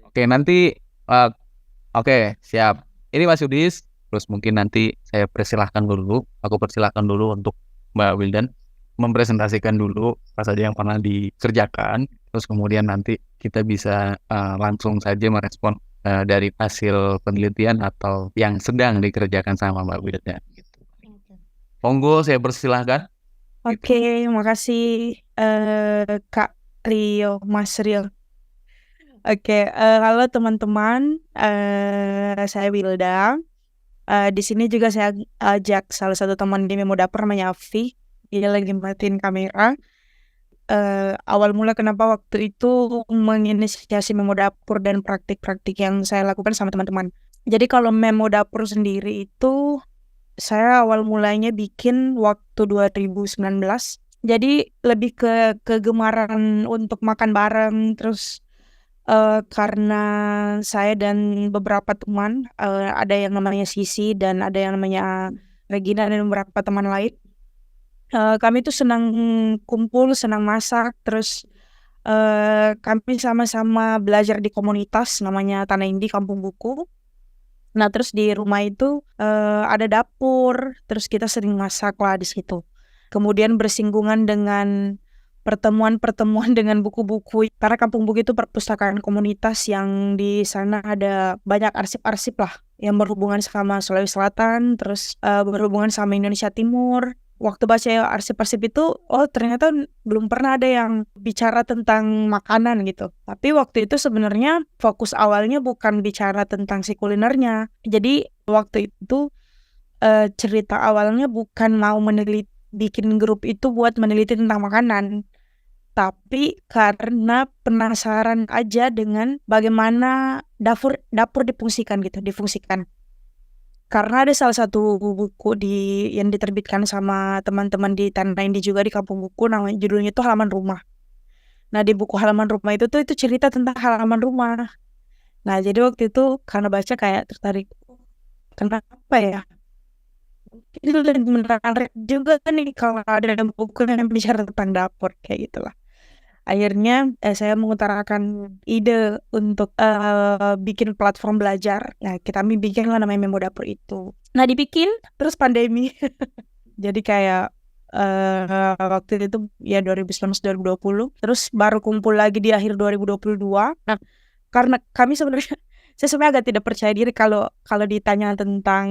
Oke, nanti eh, oke, siap. Ini Mas Yudis, terus mungkin nanti aku persilahkan dulu untuk Mbak Wildan mempresentasikan dulu apa saja yang pernah dikerjakan, terus kemudian nanti kita bisa langsung saja merespon dari hasil penelitian atau yang sedang dikerjakan sama Mbak Wildan. Gitu. Monggo, saya persilahkan. Oke, makasih Kak Rio, Mas Rio. Oke, halo teman-teman, saya Wilda. Di sini juga saya ajak salah satu teman di Memo Dapur namanya Afi. Dia lagi matiin kamera. Awal mula kenapa waktu itu menginisiasi Memo Dapur dan praktik-praktik yang saya lakukan sama teman-teman. Jadi kalau Memo Dapur sendiri itu saya awal mulanya bikin waktu 2019. Jadi lebih ke kegemaran untuk makan bareng, terus karena saya dan beberapa teman, ada yang namanya Sisi dan ada yang namanya Regina dan beberapa teman lain. Kami tuh senang kumpul, senang masak, terus kami sama-sama belajar di komunitas namanya Tanah Indi Kampung Buku. Nah, terus di rumah itu ada dapur, terus kita sering masak lah di situ. Kemudian bersinggungan dengan pertemuan-pertemuan dengan buku-buku, karena Kampung Buku itu perpustakaan komunitas yang di sana ada banyak arsip-arsip lah yang berhubungan sama Sulawesi Selatan, terus berhubungan sama Indonesia Timur. Waktu baca arsip-arsip itu, oh ternyata belum pernah ada yang bicara tentang makanan gitu. Tapi waktu itu sebenarnya fokus awalnya bukan bicara tentang si kulinernya. Jadi waktu itu cerita awalnya bukan mau meneliti, bikin grup itu buat meneliti tentang makanan. Tapi karena penasaran aja dengan bagaimana dapur dapur difungsikan gitu, difungsikan. Karena ada salah satu buku yang diterbitkan sama teman-teman di Tanah Indi juga di Kampung Buku, namanya judulnya itu Halaman Rumah. Nah, di buku Halaman Rumah itu cerita tentang halaman rumah. Nah, jadi waktu itu karena baca kayak tertarik. Kenapa ya? Itu menarik juga kan nih kalau ada buku yang bicara tentang dapur kayak gitulah. Akhirnya saya mengutarakan ide untuk bikin platform belajar. Nah, kita bikin lah namanya Memo Dapur itu. Nah, dibikin terus pandemi. Jadi kayak waktu itu ya 2019-2020. Terus baru kumpul lagi di akhir 2022. Nah, karena kami sebenarnya saya sebenarnya agak tidak percaya diri kalau kalau ditanya tentang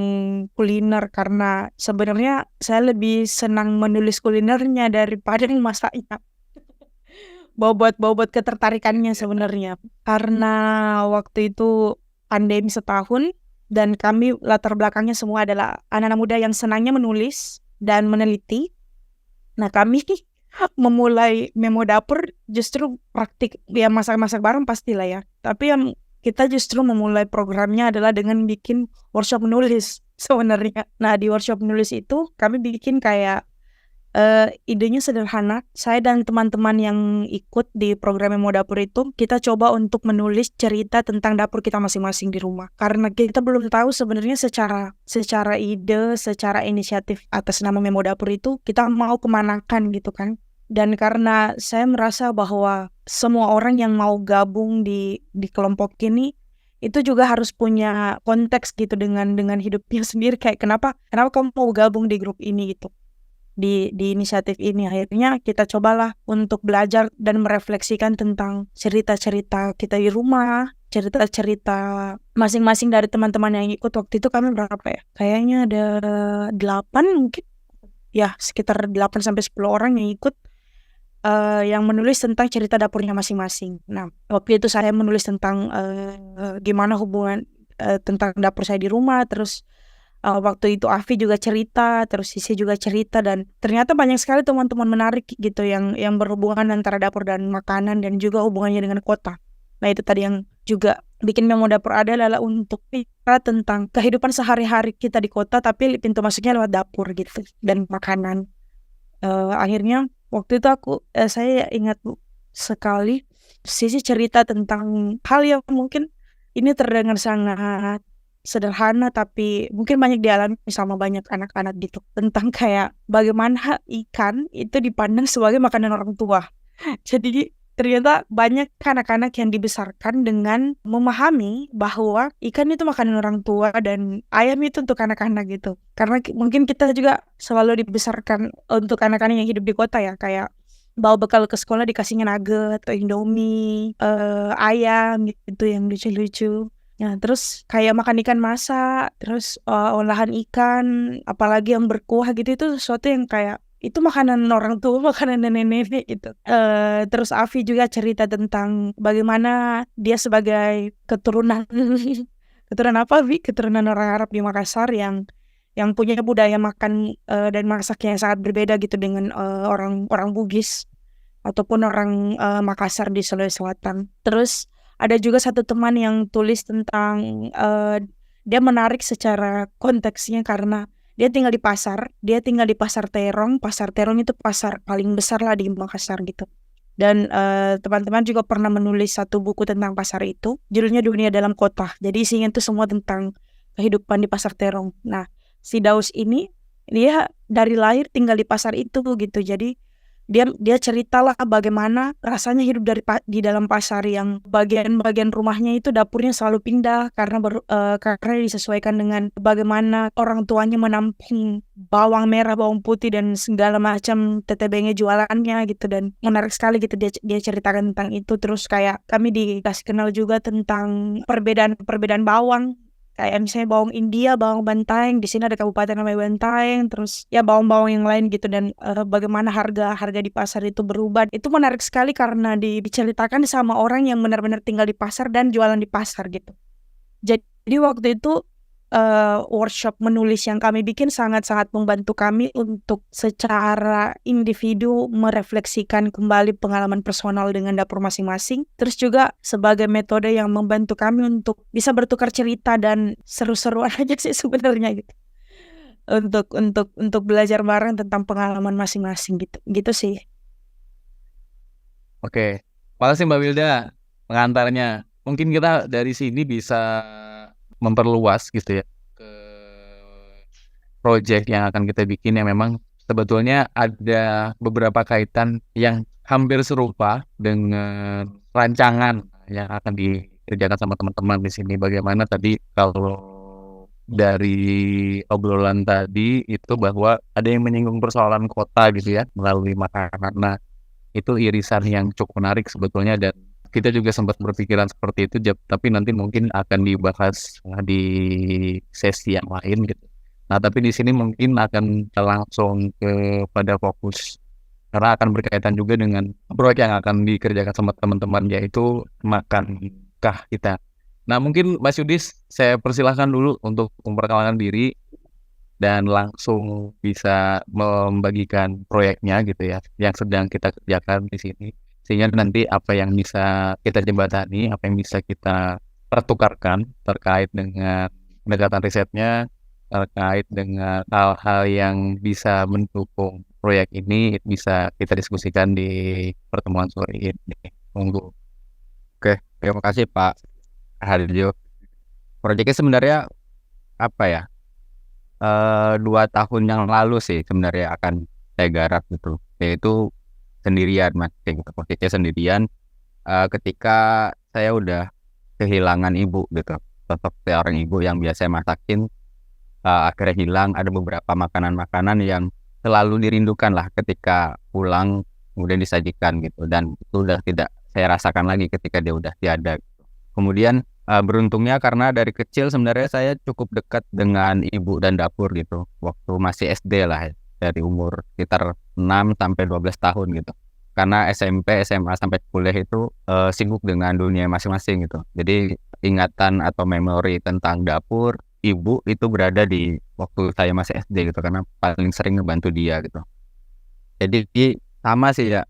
kuliner, karena sebenarnya saya lebih senang menulis kulinernya daripada masaknya. Bobot ketertarikannya sebenarnya karena waktu itu pandemi setahun dan kami latar belakangnya semua adalah anak-anak muda yang senangnya menulis dan meneliti. Nah, kami memulai Memo Dapur justru praktik, ya masak-masak bareng pastilah ya. Tapi yang kita justru memulai programnya adalah dengan bikin workshop menulis sebenarnya. Nah, di workshop menulis itu kami bikin kayak idenya sederhana. Saya dan teman-teman yang ikut di program Memo Dapur itu, kita coba untuk menulis cerita tentang dapur kita masing-masing di rumah. Karena kita belum tahu sebenarnya secara ide, secara inisiatif atas nama Memo Dapur itu, kita mau kemanakan gitu kan. Dan karena saya merasa bahwa semua orang yang mau gabung di kelompok ini, itu juga harus punya konteks gitu dengan hidupnya sendiri. Kayak kenapa kamu mau gabung di grup ini gitu, di inisiatif ini. Akhirnya kita cobalah untuk belajar dan merefleksikan tentang cerita-cerita kita di rumah, cerita-cerita masing-masing dari teman-teman yang ikut. Waktu itu kami berapa ya? Kayaknya ada 8 mungkin. Ya, sekitar 8 sampai 10 orang yang ikut, yang menulis tentang cerita dapurnya masing-masing. Nah, waktu itu saya menulis tentang gimana hubungan tentang dapur saya di rumah, terus waktu itu Afi juga cerita, terus Sisi juga cerita, dan ternyata banyak sekali teman-teman menarik gitu yang berhubungan antara dapur dan makanan dan juga hubungannya dengan kota. Nah, itu tadi yang juga bikin Memo Dapur adalah untuk bicara tentang kehidupan sehari-hari kita di kota, tapi pintu masuknya lewat dapur gitu dan makanan. Akhirnya waktu itu saya ingat sekali Sisi cerita tentang hal yang mungkin ini terdengar sangat sederhana tapi mungkin banyak dialami sama banyak anak-anak gitu, tentang kayak bagaimana ikan itu dipandang sebagai makanan orang tua. Jadi ternyata banyak anak-anak yang dibesarkan dengan memahami bahwa ikan itu makanan orang tua dan ayam itu untuk anak-anak gitu. Karena mungkin kita juga selalu dibesarkan untuk anak-anak yang hidup di kota ya, kayak bawa bekal ke sekolah dikasihnya nugget atau Indomie, ayam gitu yang lucu-lucu. Nah, terus kayak makan ikan masak, terus olahan ikan, apalagi yang berkuah gitu, itu sesuatu yang kayak itu makanan orang tua, makanan nenek-nenek gitu. Terus Afi juga cerita tentang bagaimana dia sebagai keturunan keturunan apa, Vi? Keturunan orang Arab di Makassar yang punya budaya makan dan masak yang sangat berbeda gitu dengan orang orang Bugis ataupun orang Makassar di Sulawesi Selatan. Terus ada juga satu teman yang tulis tentang dia menarik secara konteksnya karena dia tinggal di Pasar Terong. Pasar Terong itu pasar paling besar lah di Makassar gitu. Dan teman-teman juga pernah menulis satu buku tentang pasar itu, judulnya Dunia Dalam Kota. Jadi isinya itu semua tentang kehidupan di Pasar Terong. Nah, si Daus ini dia dari lahir tinggal di pasar itu gitu. Jadi dia ceritalah bagaimana rasanya hidup di dalam pasar yang bagian-bagian rumahnya itu dapurnya selalu pindah karena disesuaikan dengan bagaimana orang tuanya menampung bawang merah, bawang putih dan segala macam tetebengnya jualannya gitu. Dan menarik sekali gitu dia ceritakan tentang itu. Terus kayak kami dikasih kenal juga tentang perbedaan bawang. Kayak misalnya bawang India, bawang Bantaeng, di sini ada kabupaten namanya Bantaeng, terus ya bawang-bawang yang lain gitu. Dan bagaimana harga di pasar itu berubah. Itu menarik sekali karena diceritakan sama orang yang benar-benar tinggal di pasar dan jualan di pasar gitu. Jadi waktu itu workshop menulis yang kami bikin sangat-sangat membantu kami untuk secara individu merefleksikan kembali pengalaman personal dengan dapur masing-masing. Terus juga sebagai metode yang membantu kami untuk bisa bertukar cerita dan seru-seruan aja sih sebenarnya gitu. Untuk belajar bareng tentang pengalaman masing-masing gitu. Gitu sih. Oke, makasih Mbak Wilda pengantarnya. Mungkin kita dari sini bisa memperluas gitu ya ke project yang akan kita bikin yang memang sebetulnya ada beberapa kaitan yang hampir serupa dengan rancangan yang akan dikerjakan sama teman-teman di sini. Bagaimana tadi kalau dari obrolan tadi itu bahwa ada yang menyinggung persoalan kota gitu ya melalui makanan. Nah, itu irisan yang cukup menarik sebetulnya dan kita juga sempat berpikiran seperti itu, tapi nanti mungkin akan dibahas di sesi yang lain gitu. Nah, tapi di sini mungkin akan langsung kepada fokus karena akan berkaitan juga dengan proyek yang akan dikerjakan sama teman-teman yaitu Makankah kita. Nah, mungkin Mas Yudis saya persilahkan dulu untuk memperkenalkan diri dan langsung bisa membagikan proyeknya gitu ya yang sedang kita kerjakan di sini. Sehingga nanti apa yang bisa kita jembatani, apa yang bisa kita pertukarkan terkait dengan pendekatan risetnya, terkait dengan hal-hal yang bisa mendukung proyek ini bisa kita diskusikan di pertemuan sore ini. Monggo. Oke, terima kasih Pak Harjo. Proyeknya sebenarnya apa ya? 2 tahun yang lalu sih sebenarnya akan saya garap gitu. Yaitu sendirian Mas, kayak gitu. Proyeknya sendirian ketika saya udah kehilangan ibu gitu. Sosok seorang ibu yang biasa masakin akhirnya hilang. Ada beberapa makanan-makanan yang selalu dirindukan lah ketika pulang kemudian disajikan gitu. Dan itu udah tidak saya rasakan lagi ketika dia udah tiada gitu. Kemudian beruntungnya karena dari kecil sebenarnya saya cukup dekat dengan ibu dan dapur gitu. Waktu masih SD lah ya. Dari umur sekitar 6 sampai 12 tahun gitu. Karena SMP, SMA sampai kuliah itu sibuk dengan dunia masing-masing gitu. Jadi ingatan atau memori tentang dapur, ibu itu berada di waktu saya masih SD gitu. Karena paling sering ngebantu dia gitu. Jadi sama sih ya.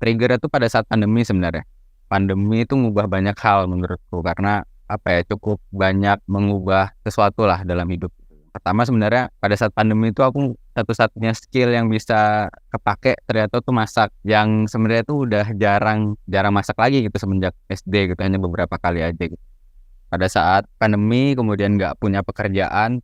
Trigger itu pada saat pandemi sebenarnya. Pandemi itu ngubah banyak hal menurutku. Karena apa ya, cukup banyak mengubah sesuatu lah dalam hidup. Pertama sebenarnya pada saat pandemi itu aku satu-satunya skill yang bisa kepake ternyata tuh masak, yang sebenarnya tuh udah jarang masak lagi gitu semenjak SD gitu, hanya beberapa kali aja gitu. Pada saat pandemi kemudian nggak punya pekerjaan,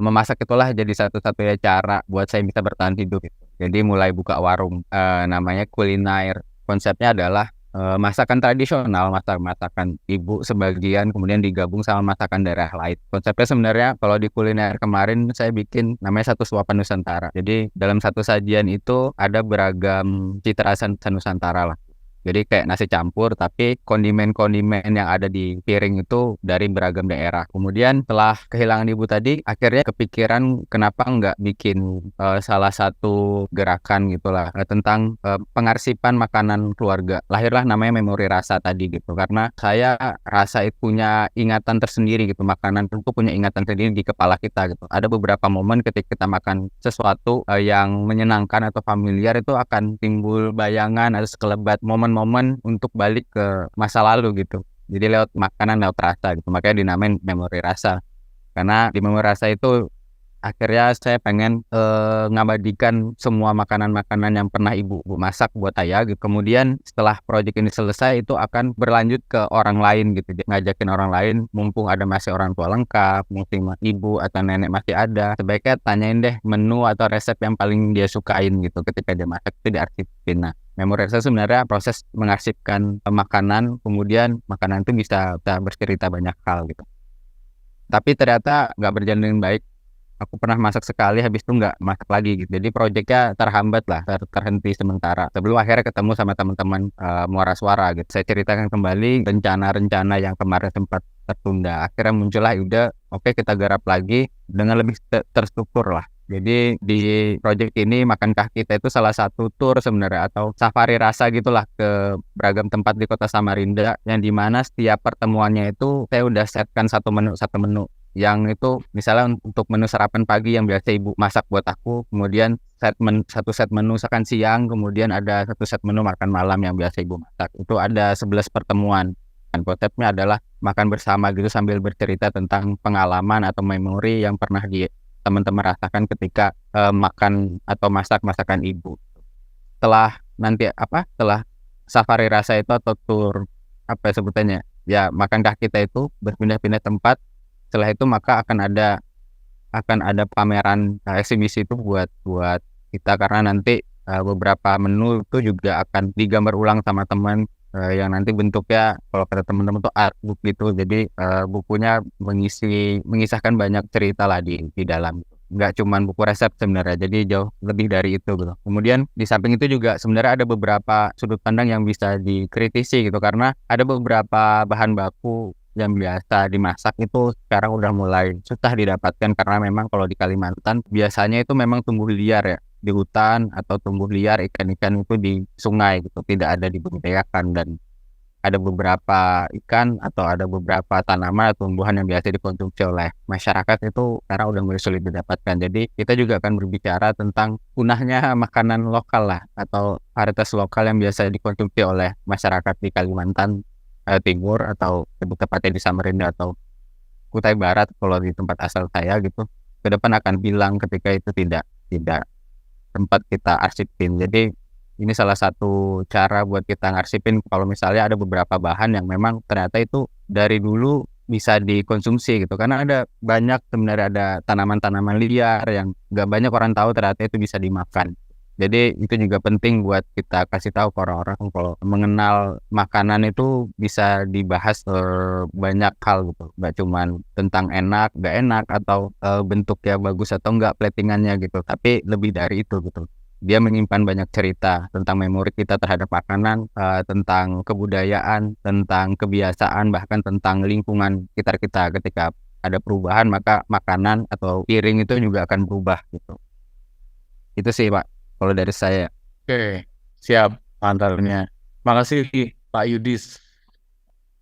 memasak itulah jadi satu-satunya cara buat saya bisa bertahan hidup gitu. Jadi mulai buka warung namanya Kulinair. Konsepnya adalah masakan tradisional, masakan ibu sebagian, kemudian digabung sama masakan daerah lain. Konsepnya sebenarnya kalau di kuliner kemarin saya bikin namanya Satu Suapan Nusantara. Jadi dalam satu sajian itu ada beragam cita rasa Nusantara lah. Jadi kayak nasi campur, tapi kondimen-kondimen yang ada di piring itu dari beragam daerah. Kemudian setelah kehilangan ibu tadi, akhirnya kepikiran kenapa nggak bikin salah satu gerakan gitulah tentang pengarsipan makanan keluarga. Lahirlah namanya Memori Rasa tadi gitu. Karena saya rasa itu punya ingatan tersendiri gitu. Makanan itu punya ingatan sendiri di kepala kita gitu. Ada beberapa momen ketika kita makan sesuatu yang menyenangkan atau familiar itu akan timbul bayangan atau sekelebat momen untuk balik ke masa lalu gitu. Jadi lewat makanan, lewat rasa gitu. Makanya dinamain Memori Rasa. Karena di Memori Rasa itu akhirnya saya pengen ngabadikan semua makanan-makanan yang pernah ibu masak buat saya gitu. Kemudian setelah proyek ini selesai itu akan berlanjut ke orang lain gitu. Ngajakin orang lain, mumpung ada masih orang tua lengkap, mungkin ibu atau nenek masih ada, sebaiknya tanyain deh menu atau resep yang paling dia sukain gitu ketika dia masak, itu diarsipin. Nah, Memori Rasa sebenarnya proses mengarsipkan makanan, kemudian makanan itu bisa bercerita banyak hal gitu. Tapi ternyata nggak berjalan dengan baik. Aku pernah masak sekali, habis itu nggak masak lagi gitu. Jadi proyeknya terhambat lah, terhenti sementara. Sebelum akhirnya ketemu sama teman-teman Muara Suara gitu. Saya ceritakan kembali rencana-rencana yang kemarin sempat tertunda. Akhirnya muncullah ide, oke kita garap lagi dengan lebih terstruktur lah. Jadi di proyek ini Makankah Kita itu salah satu tour sebenarnya atau safari rasa gitulah ke beragam tempat di Kota Samarinda, yang dimana setiap pertemuannya itu saya udah setkan satu menu. Yang itu misalnya untuk menu sarapan pagi yang biasa ibu masak buat aku, kemudian satu set menu makan siang, kemudian ada satu set menu makan malam yang biasa ibu masak. Itu ada 11 pertemuan. Dan konsepnya adalah makan bersama gitu sambil bercerita tentang pengalaman atau memori yang pernah teman-teman rasakan ketika makan atau masak masakan ibu. Setelah safari rasa itu atau tour sebutannya ya, Makankah Kita itu berpindah-pindah tempat. Setelah itu maka akan ada pameran eksibisi itu buat kita, karena nanti beberapa menu itu juga akan digambar ulang sama teman yang nanti bentuknya kalau kata teman-teman tuh artbook gitu. Jadi bukunya mengisahkan banyak cerita lah di dalam. Nggak cuman buku resep sebenarnya, jadi jauh lebih dari itu gitu. Kemudian di samping itu juga sebenarnya ada beberapa sudut pandang yang bisa dikritisi gitu, karena ada beberapa bahan baku yang biasa dimasak itu sekarang udah mulai susah didapatkan, karena memang kalau di Kalimantan biasanya itu memang tumbuh liar ya di hutan, atau tumbuh liar ikan-ikan itu di sungai gitu, tidak ada dibudidayakan. Dan ada beberapa ikan atau ada beberapa tanaman atau tumbuhan yang biasa dikonsumsi oleh masyarakat itu sekarang udah mulai sulit didapatkan. Jadi kita juga akan berbicara tentang punahnya makanan lokal lah, atau varietas lokal yang biasa dikonsumsi oleh masyarakat di Kalimantan Timur, atau lebih tepatnya di Samarinda atau Kutai Barat kalau di tempat asal saya gitu. Ke depan akan bilang ketika itu tidak tempat kita arsipin. Jadi ini salah satu cara buat kita ngarsipin kalau misalnya ada beberapa bahan yang memang ternyata itu dari dulu bisa dikonsumsi gitu. Karena ada banyak sebenarnya, ada tanaman-tanaman liar yang nggak banyak orang tahu ternyata itu bisa dimakan. Jadi itu juga penting buat kita kasih tahu ke orang-orang kalau mengenal makanan itu bisa dibahas banyak hal gitu. Nggak cuma tentang enak, nggak enak, atau bentuknya bagus atau enggak platingannya gitu. Tapi lebih dari itu gitu. Dia menyimpan banyak cerita tentang memori kita terhadap makanan, tentang kebudayaan, tentang kebiasaan, bahkan tentang lingkungan sekitar kita. Ketika ada perubahan maka makanan atau piring itu juga akan berubah gitu. Itu sih Pak, kalau dari saya. Oke, siap antaranya. Makasih Pak Yudis.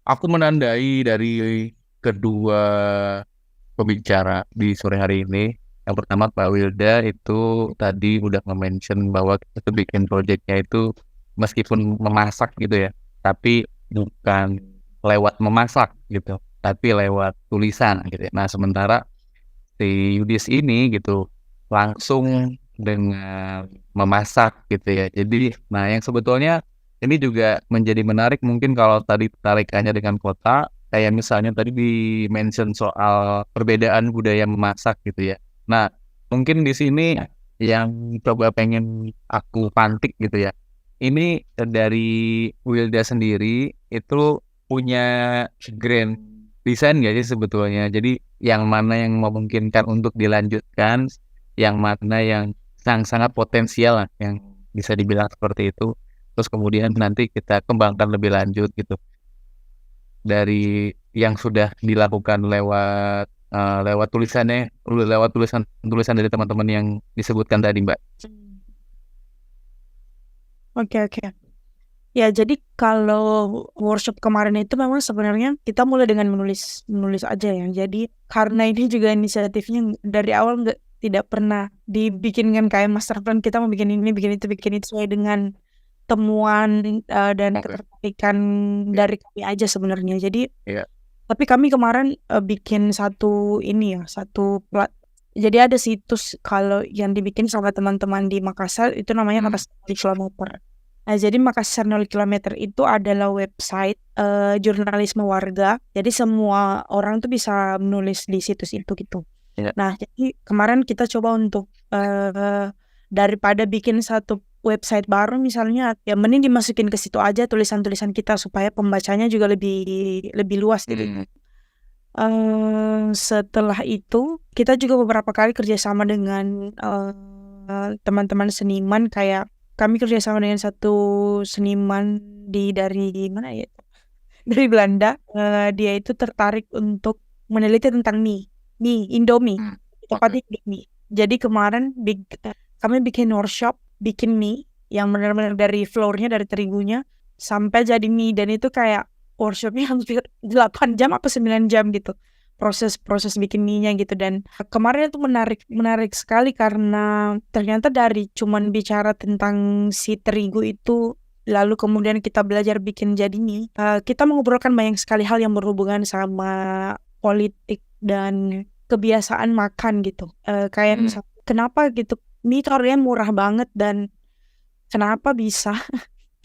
Aku menandai dari kedua pembicara di sore hari ini. Yang pertama Pak Wilda itu tadi udah nge-mention bahwa kita bikin projectnya itu meskipun memasak gitu ya, tapi bukan lewat memasak gitu, tapi lewat tulisan gitu ya. Nah sementara si Yudis ini gitu langsung dengan memasak gitu ya. Jadi nah yang sebetulnya ini juga menjadi menarik mungkin kalau tadi tarikannya dengan kota, kayak misalnya tadi di-mention soal perbedaan budaya memasak gitu ya. Nah, mungkin di sini yang coba pengen aku pantik gitu ya. ini dari Wilda sendiri itu punya grand design nggak sih sebetulnya? Jadi yang mana yang memungkinkan untuk dilanjutkan, yang mana yang sangat potensial lah, yang bisa dibilang seperti itu. Terus kemudian nanti kita kembangkan lebih lanjut gitu dari yang sudah dilakukan lewat lewat tulisan dari teman-teman yang disebutkan tadi, Mbak. Oke. Ya, jadi kalau workshop kemarin itu memang sebenarnya kita mulai dengan menulis aja ya. Jadi karena ini juga inisiatifnya dari awal tidak pernah dibikinkan kayak master plan, kita mau bikin ini, bikin itu sesuai dengan temuan dan ketertarikan dari kami aja sebenarnya. Jadi tapi kami kemarin bikin satu jadi ada situs kalau yang dibikin sama teman-teman di Makassar itu namanya Makassar 0 Kilometer. Nah, jadi Makassar 0 Kilometer itu adalah website jurnalisme warga. Jadi semua orang tuh bisa menulis di situs itu gitu. Nah, jadi kemarin kita coba untuk daripada bikin satu website baru misalnya, ya mending dimasukin ke situ aja tulisan-tulisan kita supaya pembacanya juga lebih luas gitu. Setelah itu kita juga beberapa kali kerjasama dengan teman-teman seniman, kayak kami kerjasama dengan satu seniman dari mana ya? Dari Belanda. Dia itu tertarik untuk meneliti tentang mie Indomie, tepatnya Indomie. Jadi kemarin kami bikin workshop bikin mie yang benar-benar dari flournya, dari terigunya sampai jadi mie, dan itu kayak workshopnya hampir 8 jam apa 9 jam gitu proses bikin mie-nya gitu. Dan kemarin itu menarik sekali karena ternyata dari cuman bicara tentang si terigu itu, lalu kemudian kita belajar bikin jadi mie, kita mengobrolkan banyak sekali hal yang berhubungan sama politik dan kebiasaan makan gitu. Kayak misalnya kenapa gitu mie itu harganya murah banget dan kenapa bisa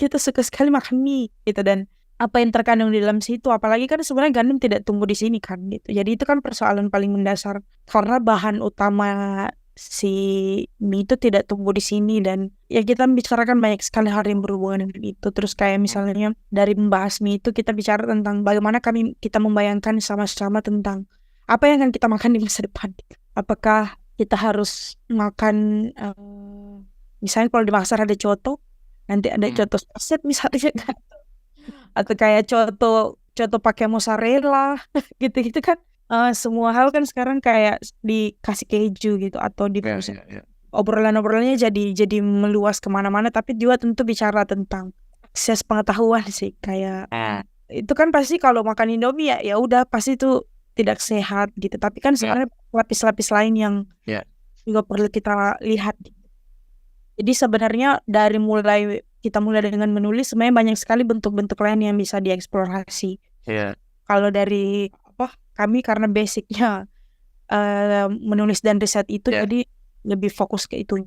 kita suka sekali makan mie gitu, dan apa yang terkandung di dalam situ. Apalagi kan sebenarnya gandum tidak tumbuh di sini kan gitu. Jadi itu kan persoalan paling mendasar karena bahan utama si mie itu tidak tumbuh di sini. Dan ya kita bicarakan banyak sekali hal yang berhubungan dengan itu. Terus kayak misalnya dari membahas mie itu kita bicara tentang bagaimana kita membayangkan sama-sama tentang apa yang akan kita makan di masa depan. Apakah kita harus makan misalnya kalau di Makassar ada coto, nanti ada coto saset misalnya kan, atau kayak coto pakai mozzarella gitu kan. Semua hal kan sekarang kayak dikasih keju gitu atau di obrolannya jadi meluas kemana-mana. Tapi juga tentu bicara tentang akses pengetahuan sih, kayak itu kan pasti kalau makan Indomie ya udah pasti itu tidak sehat gitu. Tapi kan sebenarnya lapis-lapis lain yang juga perlu kita lihat. Jadi sebenarnya kita mulai dengan menulis, sebenarnya banyak sekali bentuk-bentuk lain yang bisa dieksplorasi. Kalau dari kami karena basicnya menulis dan riset itu, jadi lebih fokus ke itu.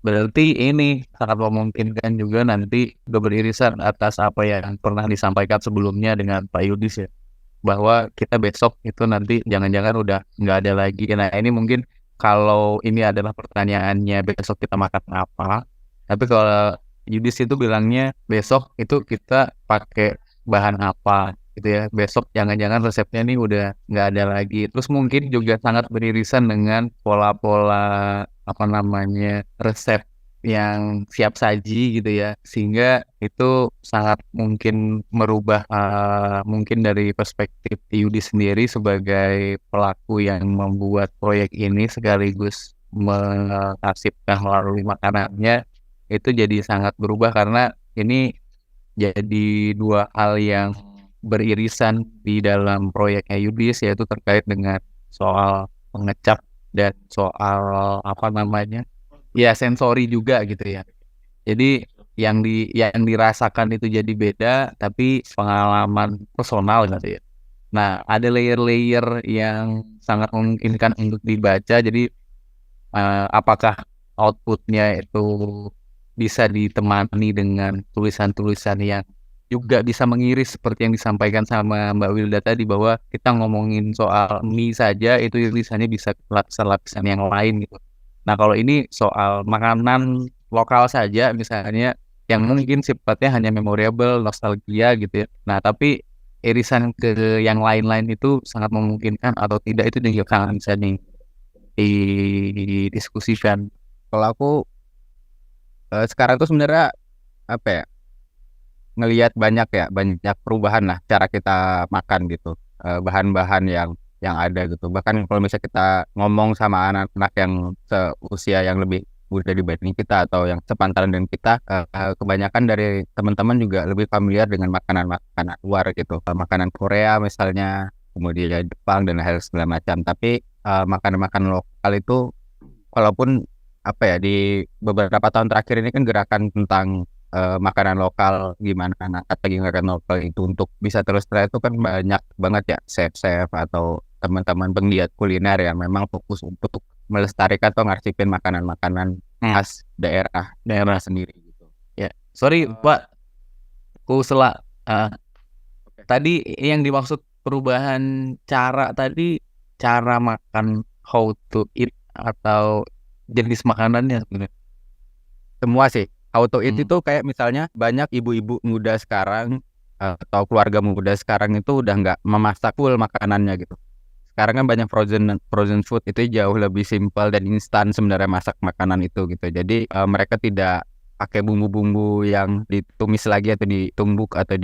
Berarti ini sangat memungkinkan juga nanti beririsan atas apa yang pernah disampaikan sebelumnya dengan Pak Yudis ya, bahwa kita besok itu nanti jangan-jangan udah nggak ada lagi. Nah ini mungkin kalau ini adalah pertanyaannya besok kita makan apa, tapi kalau Yudis itu bilangnya besok itu kita pakai bahan apa gitu ya. Besok jangan-jangan resepnya nih udah nggak ada lagi. Terus mungkin juga sangat beririsan dengan pola-pola resep yang siap saji gitu ya, sehingga itu sangat mungkin merubah mungkin dari perspektif Yudi sendiri sebagai pelaku yang membuat proyek ini sekaligus mengasipkan melalui makanannya, itu jadi sangat berubah karena ini jadi dua hal yang beririsan di dalam proyeknya Yudis, yaitu terkait dengan soal mengecap dan soal sensori juga gitu ya. Jadi yang dirasakan itu jadi beda, tapi pengalaman personal gitu ya. Nah, ada layer-layer yang sangat memungkinkan untuk dibaca. Jadi apakah outputnya itu bisa ditemani dengan tulisan-tulisan yang juga bisa mengiris seperti yang disampaikan sama Mbak Wilda tadi, bahwa kita ngomongin soal mie saja itu tulisannya bisa lapisan-lapisan yang lain gitu. Nah kalau ini soal makanan lokal saja misalnya yang mungkin sifatnya hanya memorable, nostalgia gitu ya. Nah, tapi irisan ke yang lain-lain itu sangat memungkinkan atau tidak itu juga sangat bisa didiskusikan. Kalau aku sekarang tuh sebenarnya apa ya, ngelihat banyak perubahan lah cara kita makan gitu, bahan-bahan yang ada gitu. Bahkan kalau misalnya kita ngomong sama anak-anak yang seusia yang lebih muda dibanding kita atau yang sepantaran dengan kita, kebanyakan dari teman-teman juga lebih familiar dengan makanan-makanan luar gitu, makanan Korea misalnya, kemudian Jepang dan hal segala macam. Tapi makanan-makanan lokal itu walaupun apa ya, di beberapa tahun terakhir ini kan gerakan tentang makanan lokal, gimana ngangkat lagi makanan lokal itu untuk bisa terus itu kan banyak banget ya chef-chef atau teman-teman penggiat kuliner yang memang fokus untuk melestarikan atau ngarsipin makanan-makanan khas daerah sendiri gitu. Ya, sorry Pak, aku selak. Tadi yang dimaksud perubahan cara tadi, cara makan, how to eat atau jenis makanannya sebenarnya. Semua sih. How to eat itu kayak misalnya banyak ibu-ibu muda sekarang atau keluarga muda sekarang itu udah nggak memasak full makanannya gitu. Sekarang kan banyak frozen food, itu jauh lebih simpel dan instan sebenarnya masak makanan itu gitu. Jadi mereka tidak pakai bumbu-bumbu yang ditumis lagi atau ditumbuk atau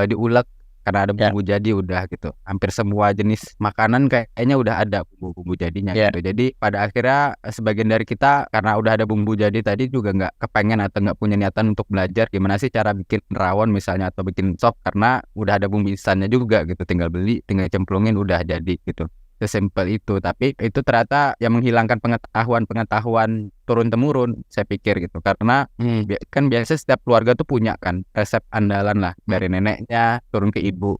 diulek, karena ada bumbu jadi udah gitu. Hampir semua jenis makanan kayaknya udah ada bumbu-bumbu jadinya gitu. Jadi pada akhirnya sebagian dari kita karena udah ada bumbu jadi tadi juga nggak kepengen atau nggak punya niatan untuk belajar gimana sih cara bikin rawon misalnya atau bikin sop, karena udah ada bumbu instannya juga gitu. Tinggal beli, tinggal cemplungin udah jadi gitu. Sesimpel itu. Tapi itu ternyata yang menghilangkan pengetahuan turun-temurun, saya pikir gitu. Karena kan biasa setiap keluarga tuh punya kan resep andalan lah, dari neneknya turun ke ibu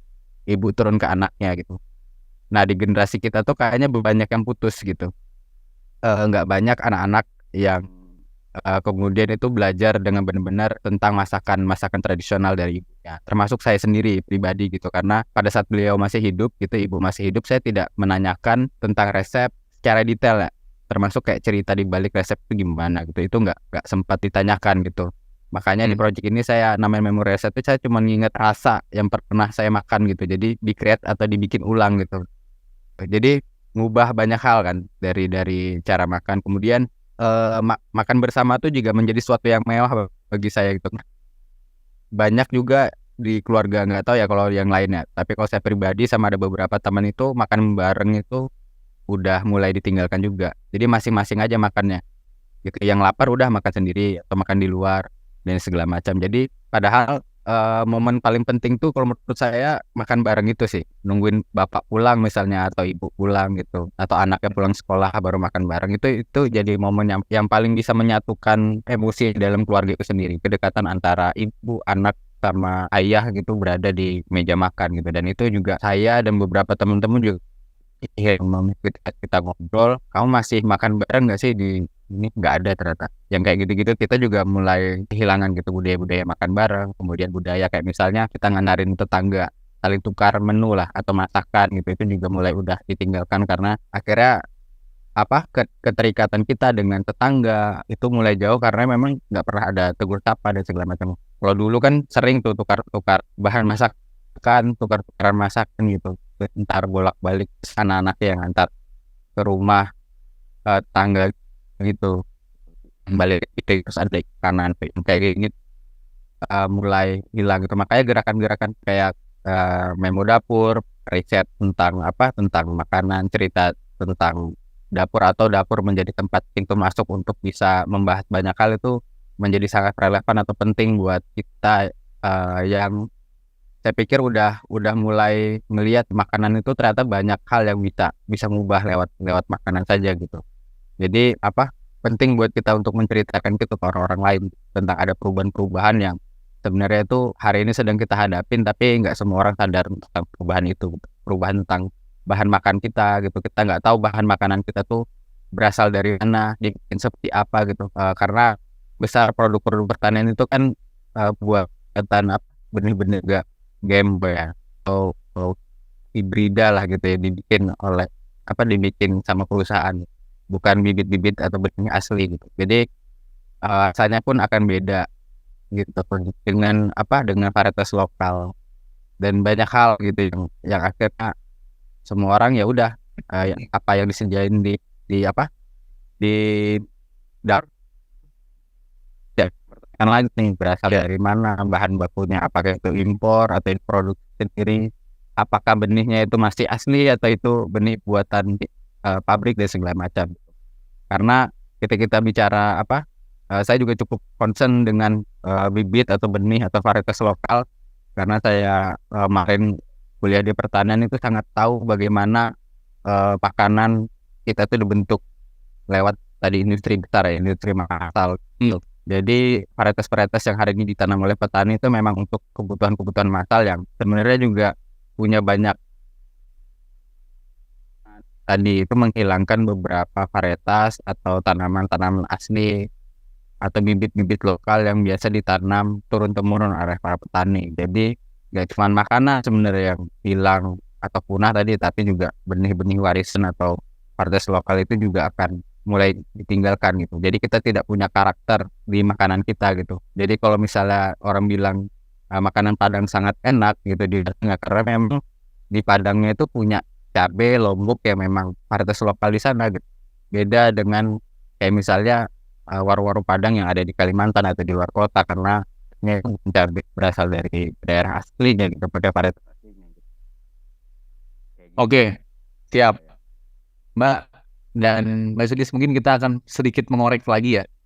turun ke anaknya gitu. Nah, di generasi kita tuh kayaknya banyak yang putus gitu. Nggak banyak anak-anak yang kemudian itu belajar dengan benar-benar tentang masakan tradisional dari ibunya. Termasuk saya sendiri pribadi gitu, karena pada saat beliau masih hidup gitu, ibu masih hidup, saya tidak menanyakan tentang resep secara detail ya. Termasuk kayak cerita di balik resep itu gimana gitu. Itu nggak sempat ditanyakan gitu. Makanya di project ini saya namain memory resep itu, saya cuma nginget rasa yang pernah saya makan gitu. Jadi di-create atau dibikin ulang gitu. Jadi ngubah banyak hal kan dari cara makan. Kemudian makan bersama tuh juga menjadi suatu yang mewah bagi saya gitu. Banyak juga di keluarga, nggak tahu ya kalau yang lainnya, tapi kalau saya pribadi sama ada beberapa teman itu makan bareng itu udah mulai ditinggalkan juga. Jadi masing-masing aja makannya gitu. Yang lapar udah makan sendiri atau makan di luar dan segala macam. Jadi padahal momen paling penting tuh kalau menurut saya makan bareng itu sih, nungguin bapak pulang misalnya atau ibu pulang gitu, atau anaknya pulang sekolah baru makan bareng, itu jadi momen yang paling bisa menyatukan emosi dalam keluarga itu sendiri, kedekatan antara ibu, anak sama ayah gitu berada di meja makan gitu. Dan itu juga saya dan beberapa teman-teman juga kita ngobrol, kamu masih makan bareng nggak sih di ini? Nggak ada ternyata yang kayak gitu-gitu. Kita juga mulai kehilangan gitu budaya-budaya makan bareng. Kemudian budaya kayak misalnya kita nganarin tetangga, saling tukar menu lah atau masakan gitu, itu juga mulai udah ditinggalkan karena akhirnya keterikatan kita dengan tetangga itu mulai jauh karena memang nggak pernah ada tegur sapa dan segala macam. Kalau dulu kan sering tuh tukar bahan masakan, tukar-tukaran masakan gitu, ntar bolak-balik anak-anak yang antar ke rumah tangga gitu, balik terus ada kanan kayak gini mulai hilang gitu. Makanya gerakan-gerakan kayak memo dapur, riset tentang makanan, cerita tentang dapur atau dapur menjadi tempat pintu masuk untuk bisa membahas banyak hal itu menjadi sangat relevan atau penting buat kita yang saya pikir udah mulai ngelihat makanan itu ternyata banyak hal yang bisa mengubah lewat makanan saja gitu. Jadi penting buat kita untuk menceritakan itu ke orang-orang lain tentang ada perubahan-perubahan yang sebenarnya itu hari ini sedang kita hadapin, tapi nggak semua orang sadar tentang perubahan itu, perubahan tentang bahan makan kita gitu. Kita nggak tahu bahan makanan kita tuh berasal dari mana, dibikin seperti apa gitu. Karena besar produk-produk pertanian itu kan buatan benih-benih game ya atau hibrida lah gitu ya, dibikin sama perusahaan, bukan bibit-bibit atau benih asli gitu. Jadi rasanya pun akan beda gitu dengan varietas lokal dan banyak hal gitu yang akhirnya semua orang ya udah apa yang disediain di apa di dapur ya kan lagi nih berasal dari mana bahan bakunya, apakah itu impor atau itu produk sendiri, apakah benihnya itu masih asli atau itu benih buatan pabrik dan segala macam. Karena ketika kita bicara saya juga cukup concern dengan bibit atau benih atau varietas lokal karena saya kemarin kuliah di pertanian itu sangat tahu bagaimana makanan kita itu dibentuk lewat tadi industri besar ya, industri massal. Jadi varietas-varietas yang hari ini ditanam oleh petani itu memang untuk kebutuhan-kebutuhan massal yang sebenarnya juga punya banyak tadi itu menghilangkan beberapa varietas atau tanaman-tanaman asli atau bibit-bibit lokal yang biasa ditanam turun-temurun oleh para petani. Jadi gak cuma makanan sebenarnya yang hilang atau punah tadi, tapi juga benih-benih warisan atau varietas lokal itu juga akan mulai ditinggalkan gitu. Jadi kita tidak punya karakter di makanan kita gitu. Jadi kalau misalnya orang bilang makanan Padang sangat enak gitu di Padang, karena memang di Padangnya itu punya cabai, lombok yang memang varietas lokal di sana gitu. Beda dengan kayak misalnya warung-warung Padang yang ada di Kalimantan atau di luar kota karena cabai berasal dari daerah aslinya gitu, pada varietas aslinya gitu. Oke, siap. Mbak dan Mbak Sudis, mungkin kita akan sedikit mengorek lagi ya